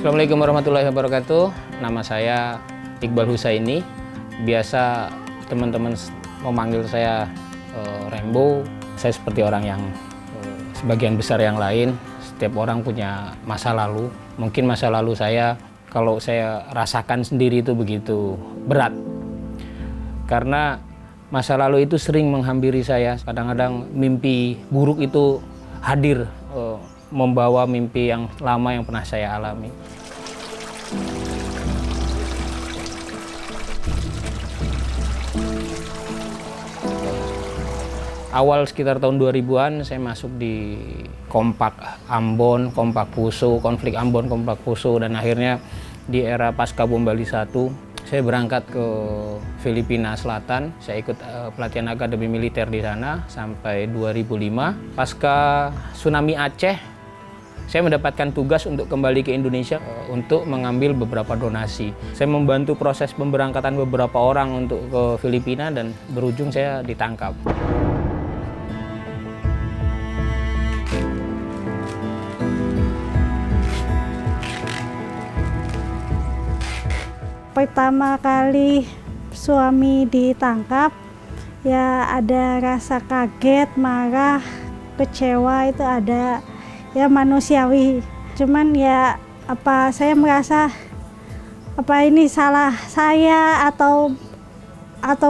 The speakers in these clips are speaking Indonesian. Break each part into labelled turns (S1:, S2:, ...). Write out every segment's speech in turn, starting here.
S1: Assalamualaikum warahmatullahi wabarakatuh. Nama saya Iqbal Husaini. Biasa teman-teman memanggil saya Rembo. Saya seperti orang yang sebagian besar yang lain. Setiap orang punya masa lalu. Mungkin masa lalu saya, kalau saya rasakan sendiri itu begitu berat. Karena masa lalu itu sering menghampiri saya. Kadang-kadang mimpi buruk itu hadir, membawa mimpi yang lama yang pernah saya alami. Awal sekitar tahun 2000-an saya masuk di Kompak Ambon, Kompak Puso, konflik Ambon, Kompak Puso, dan akhirnya di era pasca bom Bali 1 saya berangkat ke Filipina Selatan. Saya ikut pelatihan akademi militer di sana sampai 2005. Pasca tsunami Aceh, saya mendapatkan tugas untuk kembali ke Indonesia untuk mengambil beberapa donasi. Saya membantu proses pemberangkatan beberapa orang untuk ke Filipina dan berujung saya ditangkap.
S2: Pertama kali suami ditangkap, ya ada rasa kaget, marah, kecewa, itu ada, ya manusiawi. Cuman ya saya merasa ini salah saya atau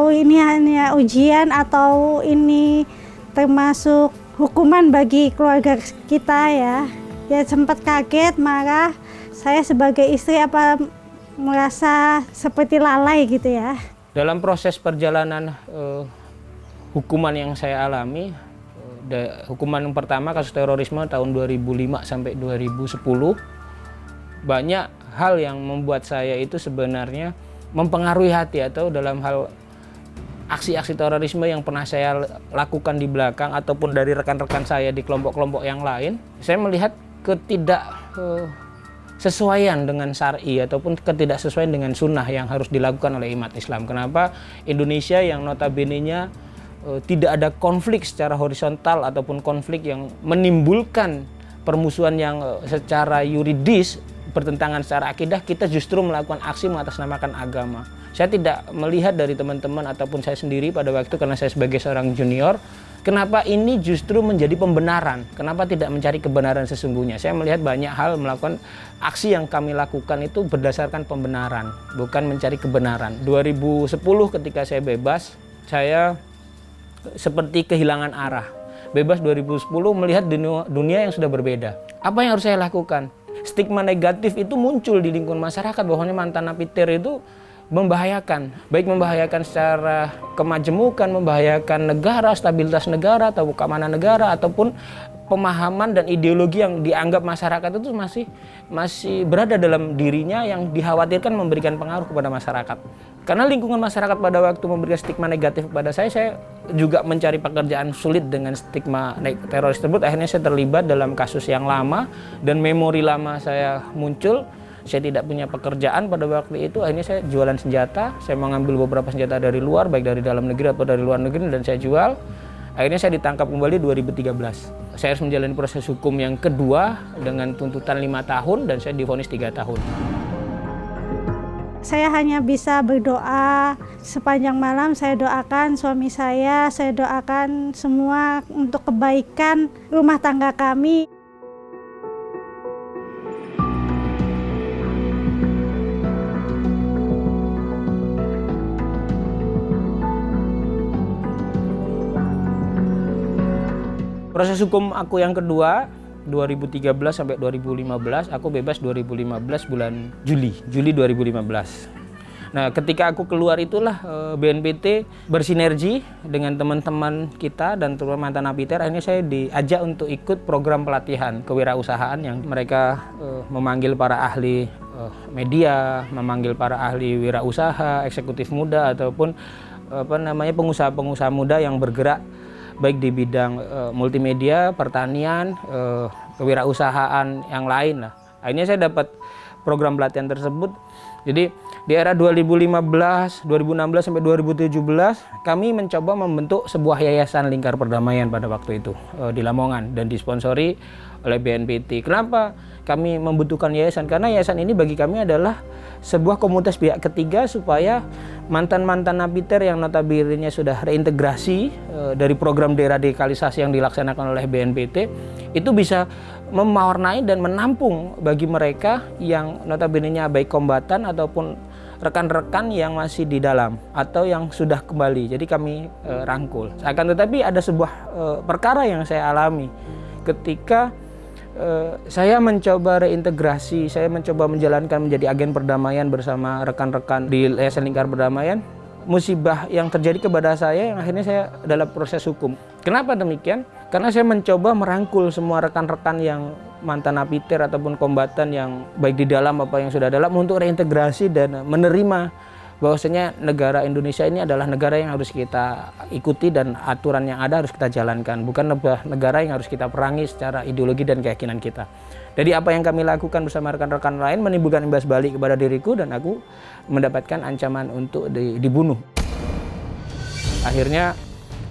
S2: ini hanya ujian atau ini termasuk hukuman bagi keluarga kita ya. Ya sempat kaget, marah. Saya sebagai istri merasa seperti lalai gitu ya.
S1: Dalam proses perjalanan hukuman yang saya alami, hukuman yang pertama kasus terorisme tahun 2005 sampai 2010, banyak hal yang membuat saya itu sebenarnya mempengaruhi hati, atau dalam hal aksi-aksi terorisme yang pernah saya lakukan di belakang ataupun dari rekan-rekan saya di kelompok-kelompok yang lain, saya melihat ketidaksesuaian dengan syar'i ataupun ketidaksesuaian dengan sunnah yang harus dilakukan oleh umat Islam. Kenapa Indonesia yang notabene-nya tidak ada konflik secara horizontal ataupun konflik yang menimbulkan permusuhan yang secara yuridis bertentangan secara akidah, kita justru melakukan aksi mengatasnamakan agama. Saya tidak melihat dari teman-teman ataupun saya sendiri pada waktu itu, karena saya sebagai seorang junior, kenapa ini justru menjadi pembenaran? Kenapa tidak mencari kebenaran sesungguhnya? Saya melihat banyak hal melakukan aksi yang kami lakukan itu berdasarkan pembenaran, bukan mencari kebenaran. 2010 ketika saya bebas, saya seperti kehilangan arah. Bebas 2010 melihat dunia yang sudah berbeda. Apa yang harus saya lakukan? Stigma negatif itu muncul di lingkungan masyarakat bahwanya mantan napiter itu membahayakan, baik membahayakan secara kemajemukan, membahayakan negara, stabilitas negara atau keamanan negara, ataupun pemahaman dan ideologi yang dianggap masyarakat itu masih berada dalam dirinya yang dikhawatirkan memberikan pengaruh kepada masyarakat. Karena lingkungan masyarakat pada waktu memberikan stigma negatif kepada saya juga mencari pekerjaan sulit dengan stigma teroris tersebut. Akhirnya saya terlibat dalam kasus yang lama dan memori lama saya muncul. Saya tidak punya pekerjaan pada waktu itu, akhirnya saya jualan senjata. Saya mengambil beberapa senjata dari luar, baik dari dalam negeri atau dari luar negeri, dan saya jual. Akhirnya saya ditangkap kembali 2013. Saya harus menjalani proses hukum yang kedua dengan tuntutan 5 tahun dan saya divonis 3 tahun.
S2: Saya hanya bisa berdoa sepanjang malam. Saya doakan suami saya doakan semua untuk kebaikan rumah tangga kami.
S1: Proses hukum aku yang kedua 2013 sampai 2015, aku bebas 2015 bulan Juli 2015. Nah, ketika aku keluar itulah BNPT bersinergi dengan teman-teman kita dan terutama mantan napiter. Akhirnya saya diajak untuk ikut program pelatihan kewirausahaan yang mereka memanggil para ahli media, memanggil para ahli wirausaha, eksekutif muda ataupun pengusaha-pengusaha muda yang bergerak baik di bidang multimedia, pertanian, kewirausahaan yang lain lah. Akhirnya saya dapat program pelatihan tersebut. Jadi Di era 2015, 2016 sampai 2017 kami mencoba membentuk sebuah yayasan lingkar perdamaian pada waktu itu di Lamongan dan disponsori oleh BNPT. Kenapa kami membutuhkan yayasan? Karena yayasan ini bagi kami adalah sebuah komunitas pihak ketiga supaya mantan-mantan napiter yang notabene sudah reintegrasi dari program deradikalisasi yang dilaksanakan oleh BNPT itu bisa mewarnai dan menampung bagi mereka yang notabene baik kombatan ataupun rekan-rekan yang masih di dalam atau yang sudah kembali. Jadi kami rangkul. Akan tetapi ada sebuah perkara yang saya alami ketika saya mencoba reintegrasi, saya mencoba menjalankan menjadi agen perdamaian bersama rekan-rekan di Yayasan Lingkar Perdamaian. Musibah yang terjadi kepada saya yang akhirnya saya dalam proses hukum. Kenapa demikian? Karena saya mencoba merangkul semua rekan-rekan yang mantan napiter ataupun kombatan yang baik di dalam apa yang sudah dalam untuk reintegrasi dan menerima bahwasanya negara Indonesia ini adalah negara yang harus kita ikuti dan aturan yang ada harus kita jalankan, bukan negara yang harus kita perangi secara ideologi dan keyakinan kita. Jadi apa yang kami lakukan bersama rekan-rekan lain menimbulkan imbas balik kepada diriku dan aku mendapatkan ancaman untuk dibunuh. Akhirnya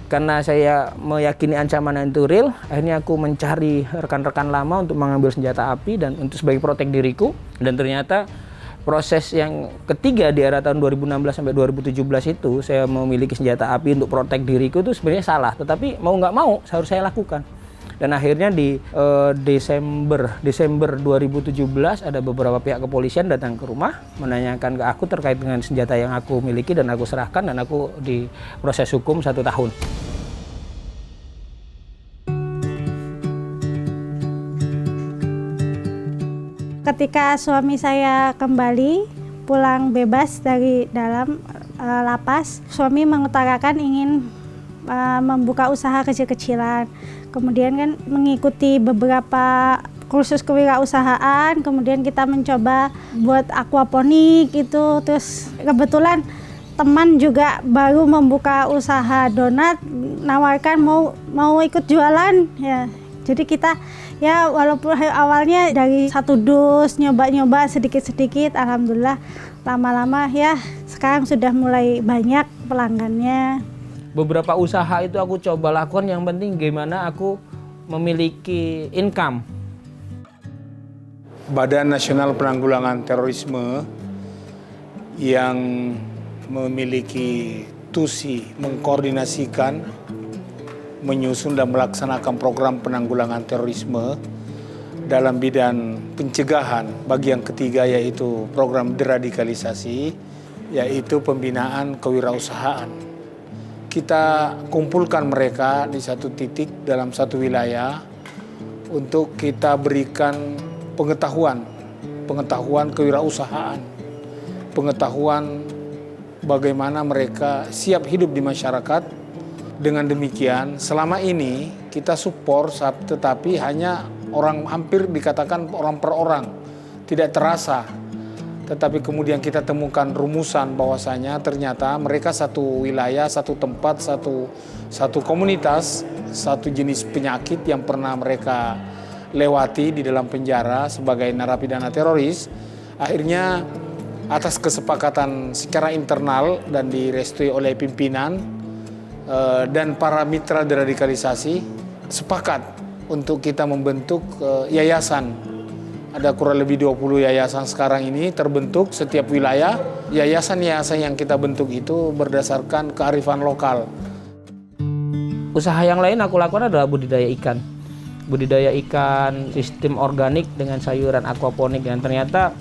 S1: karena saya meyakini ancaman itu real, akhirnya aku mencari rekan-rekan lama untuk mengambil senjata api dan untuk sebagai protek diriku. Dan ternyata proses yang ketiga di era tahun 2016 sampai 2017 itu saya memiliki senjata api untuk protek diriku itu sebenarnya salah, tetapi mau nggak mau harus saya lakukan. Dan akhirnya di Desember 2017 ada beberapa pihak kepolisian datang ke rumah menanyakan ke aku terkait dengan senjata yang aku miliki dan aku serahkan dan aku diproses hukum 1 tahun.
S2: Ketika suami saya kembali pulang bebas dari dalam lapas, suami mengutarakan ingin membuka usaha kecil-kecilan. Kemudian kan mengikuti beberapa kursus kewirausahaan, kemudian kita mencoba buat aquaponik itu, terus kebetulan teman juga baru membuka usaha donat, nawarkan mau ikut jualan ya. Jadi kita ya walaupun awalnya dari 1 dus nyoba-nyoba sedikit-sedikit, alhamdulillah lama-lama ya sekarang sudah mulai banyak pelanggannya.
S1: Beberapa usaha itu aku coba lakukan, yang penting gimana aku memiliki income.
S3: Badan Nasional Penanggulangan Terorisme yang memiliki tusi mengkoordinasikan, menyusun dan melaksanakan program penanggulangan terorisme dalam bidang pencegahan bagian ketiga, yaitu program deradikalisasi, yaitu pembinaan kewirausahaan. Kita kumpulkan mereka di satu titik dalam satu wilayah untuk kita berikan pengetahuan kewirausahaan, pengetahuan bagaimana mereka siap hidup di masyarakat. Dengan demikian, selama ini kita support, tetapi hanya orang, hampir dikatakan orang per orang, tidak terasa. Tetapi kemudian kita temukan rumusan bahwasanya ternyata mereka satu wilayah, satu tempat, satu komunitas, satu jenis penyakit yang pernah mereka lewati di dalam penjara sebagai narapidana teroris. Akhirnya atas kesepakatan secara internal dan direstui oleh pimpinan dan para mitra deradikalisasi, sepakat untuk kita membentuk yayasan. Ada kurang lebih 20 yayasan sekarang ini terbentuk setiap wilayah. Yayasan-yayasan yang kita bentuk itu berdasarkan kearifan lokal.
S1: Usaha yang lain aku lakukan adalah budidaya ikan. Budidaya ikan sistem organik dengan sayuran aquaponik, dan ternyata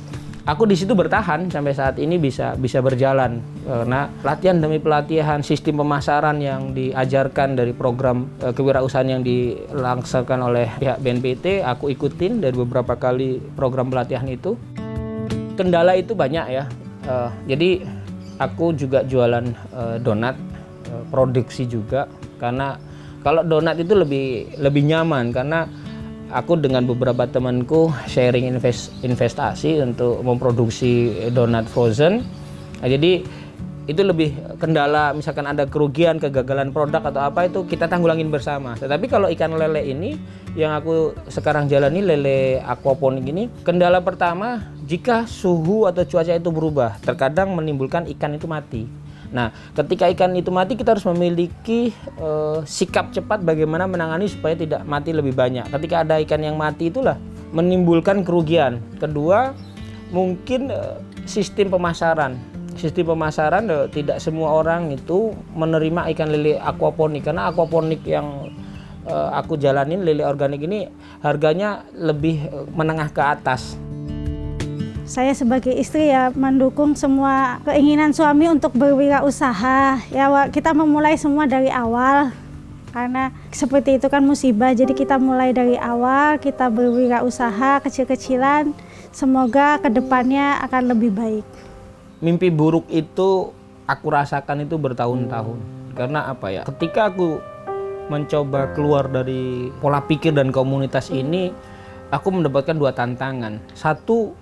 S1: aku di situ bertahan sampai saat ini bisa berjalan karena pelatihan demi pelatihan, sistem pemasaran yang diajarkan dari program kewirausahaan yang dilaksanakan oleh pihak BNPT, aku ikutin dari beberapa kali program pelatihan itu. Kendala itu banyak ya. Jadi aku juga jualan donat, produksi juga, karena kalau donat itu lebih nyaman karena aku dengan beberapa temanku sharing investasi untuk memproduksi donat frozen. Nah, jadi itu lebih kendala, misalkan ada kerugian, kegagalan produk atau apa, itu kita tanggulangin bersama. Tetapi kalau ikan lele ini yang aku sekarang jalani, lele aquaponik ini, kendala pertama jika suhu atau cuaca itu berubah, terkadang menimbulkan ikan itu mati. Nah, ketika ikan itu mati, kita harus memiliki sikap cepat bagaimana menangani supaya tidak mati lebih banyak. Ketika ada ikan yang mati, itulah menimbulkan kerugian. Kedua, mungkin sistem pemasaran. Sistem pemasaran, tidak semua orang itu menerima ikan lele aquaponik, karena aquaponik yang aku jalanin, lele organik ini harganya lebih menengah ke atas.
S2: Saya sebagai istri ya mendukung semua keinginan suami untuk berwirausaha. Ya, kita memulai semua dari awal. Karena seperti itu kan musibah, jadi kita mulai dari awal, kita berwirausaha kecil-kecilan. Semoga kedepannya akan lebih baik.
S1: Mimpi buruk itu aku rasakan itu bertahun-tahun. Karena apa ya? Ketika aku mencoba keluar dari pola pikir dan komunitas ini, aku mendapatkan 2 tantangan. Satu,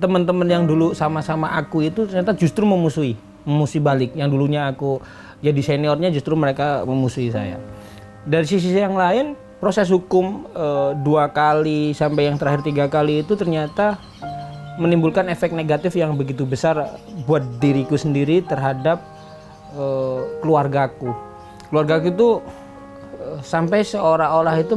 S1: teman-teman yang dulu sama-sama aku itu ternyata justru memusuhi balik. Yang dulunya aku jadi seniornya, justru mereka memusuhi saya. Dari sisi yang lain, proses hukum 2 kali sampai yang terakhir 3 kali itu ternyata menimbulkan efek negatif yang begitu besar buat diriku sendiri terhadap keluargaku. Keluargaku itu sampai seolah-olah itu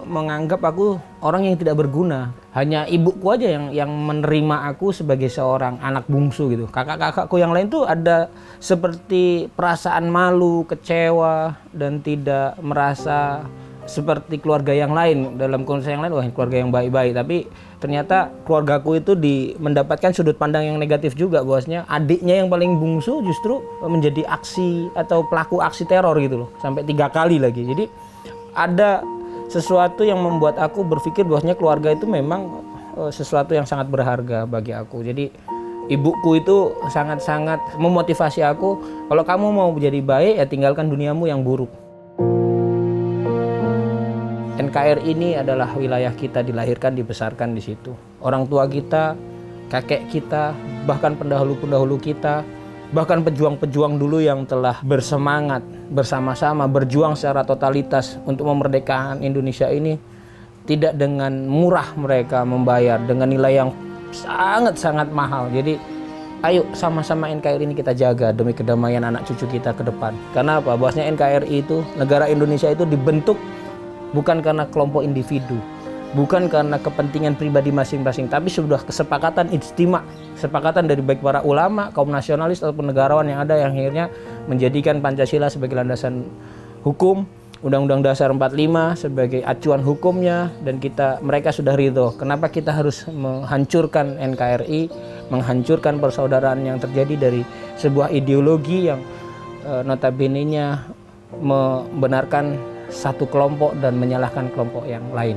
S1: menganggap aku orang yang tidak berguna. Hanya ibuku aja yang menerima aku sebagai seorang anak bungsu gitu. Kakak-kakakku yang lain tuh ada seperti perasaan malu, kecewa, dan tidak merasa seperti keluarga yang lain. Dalam konsep yang lain, wah keluarga yang baik-baik. Tapi ternyata keluargaku itu mendapatkan sudut pandang yang negatif juga, bahwasanya adiknya yang paling bungsu justru menjadi aksi atau pelaku aksi teror gitu loh, sampai 3 kali lagi. Jadi ada sesuatu yang membuat aku berpikir bahwasanya keluarga itu memang sesuatu yang sangat berharga bagi aku. Jadi ibuku itu sangat-sangat memotivasi aku, kalau kamu mau menjadi baik ya tinggalkan duniamu yang buruk. NKRI ini adalah wilayah kita, dilahirkan, dibesarkan di situ. Orang tua kita, kakek kita, bahkan pendahulu-pendahulu kita, bahkan pejuang-pejuang dulu yang telah bersemangat bersama-sama berjuang secara totalitas untuk memerdekakan Indonesia ini, tidak dengan murah mereka membayar, dengan nilai yang sangat-sangat mahal. Jadi ayo sama-sama NKRI ini kita jaga demi kedamaian anak cucu kita ke depan. Karena apa? Bahwasanya NKRI itu, negara Indonesia itu dibentuk bukan karena kelompok individu, bukan karena kepentingan pribadi masing-masing, tapi sudah kesepakatan ijtima, kesepakatan dari baik para ulama, kaum nasionalis ataupun negarawan yang ada, yang akhirnya menjadikan Pancasila sebagai landasan hukum, Undang-Undang Dasar 45 sebagai acuan hukumnya, dan mereka sudah ridho. Kenapa kita harus menghancurkan NKRI, menghancurkan persaudaraan yang terjadi dari sebuah ideologi yang notabene-nya membenarkan satu kelompok dan menyalahkan kelompok yang lain.